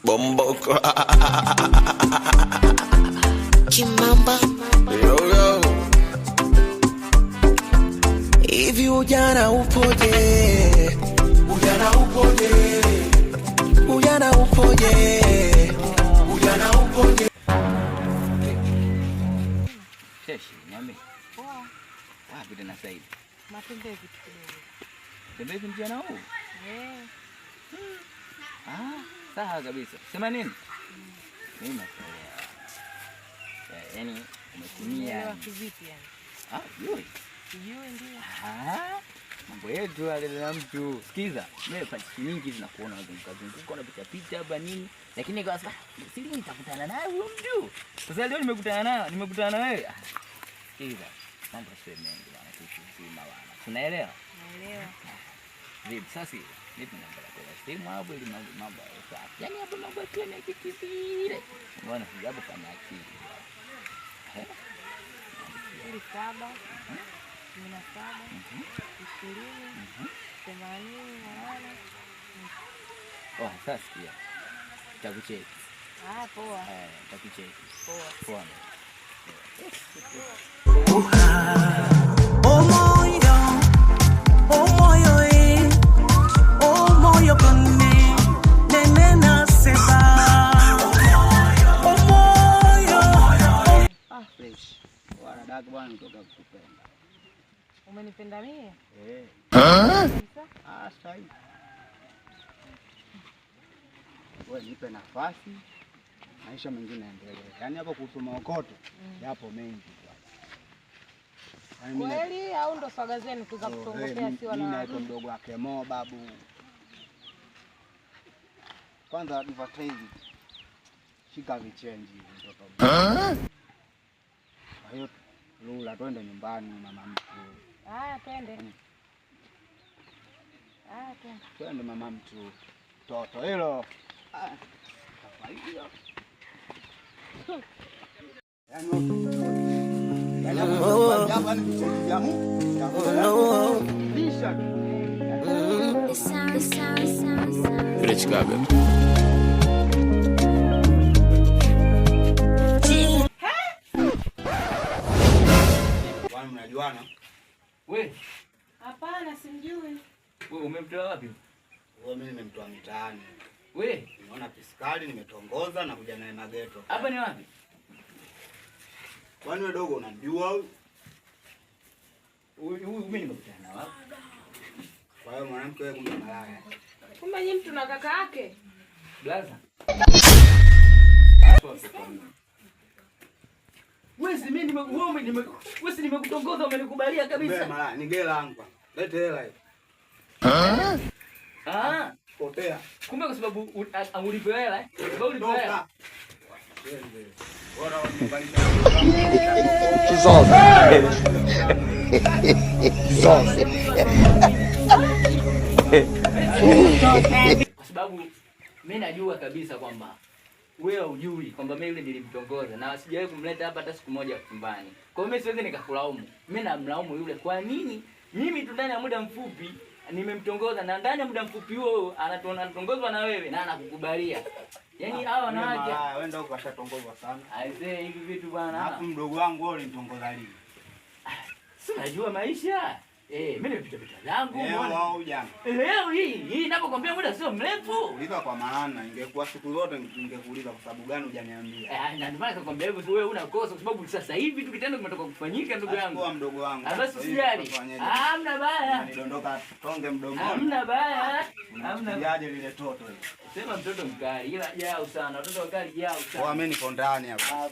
Bomboko. Kimamba. Yo yo. Hivi ujana upoje? Ujana upoje? Ujana upoje? Ujana upoje? Sheshi, niambie. Poa. Wapi tena sasa hivi? Matembezi tu kidogo. Tembezi mchana huu? Sawa kabisa. Sema nini? Mimi nakuelewa. Yaani umetumia kivipi yani? Yui. Sijui ndio. Mambo yetu yale na mtu. Sikiza, mimi pati nyingi zinakuona zunguka unapita pita hapa nini? Lakini kwa sababu sili nitakutana naye huyo mtu. Sasa leo nimekutana na wewe. Sikiza, mambo sio mengi bwana, tusisimama bwana. Tunaelewa? Naelewa. Vipi sasa? Nipi namba yako ya simu hapo ili mambo ya safi. Yaani hapo mambo yetu ni kikivile. Mbona sijabu fanya akili. 7 20 sasa sikia. Takucheki. Poa. Takucheki. Poa. Wanadaka bwana kutoka kukupenda. Umenipenda mimi? Sasa hivi. Wewe nipe nafasi. Maisha mengine yaendelee. Yaani hapo kuhusu maokoto yapo mengi bwana. Kweli au ndo swaga zenu kuza kutongopea si wala. Mimi naitwa mdogo wake Mo babu. Kwanza advertise. Shika vichenji mtoto. Kwa hiyo Lula twende nyumbani mama mtu. Twende. Twende mama mtu. Toto hilo. Kafaida. Chicago. Mnajuana? Wewe? Hapana, simjui. Wewe umemtoa wapi? Wewe mimi nimemtoa mitaani. Wewe? Nimeona piskali nimetongoza na kuja naye mageto. Hapa ni wapi? Kwani wewe dogo unamjua huyu? Huyu mimi nimekutana na wapi? Kwa hiyo mwanamke wewe kumbe malaya. Kumbe nyinyi mtu na kaka yake? Blaza. Wewe nimekutongoza umenikubalia kabisa. Wewe malaya, ni gela yangu. Lete hela hiyo. Potea. Kumbe kwa sababu ulipewa hela, sababu ulipewa hela. Bora unibalisha. Kwa sababu mimi najua kabisa kwamba wewe hujui kwamba mimi yule nilimtongoza na sijawahi kumleta hapa hata siku moja nyumbani. Kwa hiyo mimi siwezi nikakulaumu. Mimi namlaumu yule. Kwa nini? Mimi tu ndani ya muda mfupi nimemtongoza na ndani ya muda mfupi huo anatongozwa na wewe na anakukubalia. Yaani hawa wanawake wewe ndio ukashatongozwa sana. Aisee hivi vitu bwana. Hapo mdogo wangu wewe ulinitongoza lini? Si unajua maisha? Mimi nimepita zangu umeona. Leo jana. Leo hii ninapokuambia muda sio mrefu. Uliza kwa maana ingekuwa siku zote ningekuuliza kwa sababu gani hujaniambia. Na ndio maana nakwambia hivyo wewe una kosa kwa sababu sasa hivi tu kitendo kimetoka kufanyika ndugu yangu. Kwa mdogo wangu. Basi usijali. Hamna baya. Nidondoka tonge mdomoni. Hamna baya. Hamna. Yaje lile toto hilo. Sema mtoto mkali ila jao sana. Watoto wakali jao sana. Kwa mimi niko ndani hapa.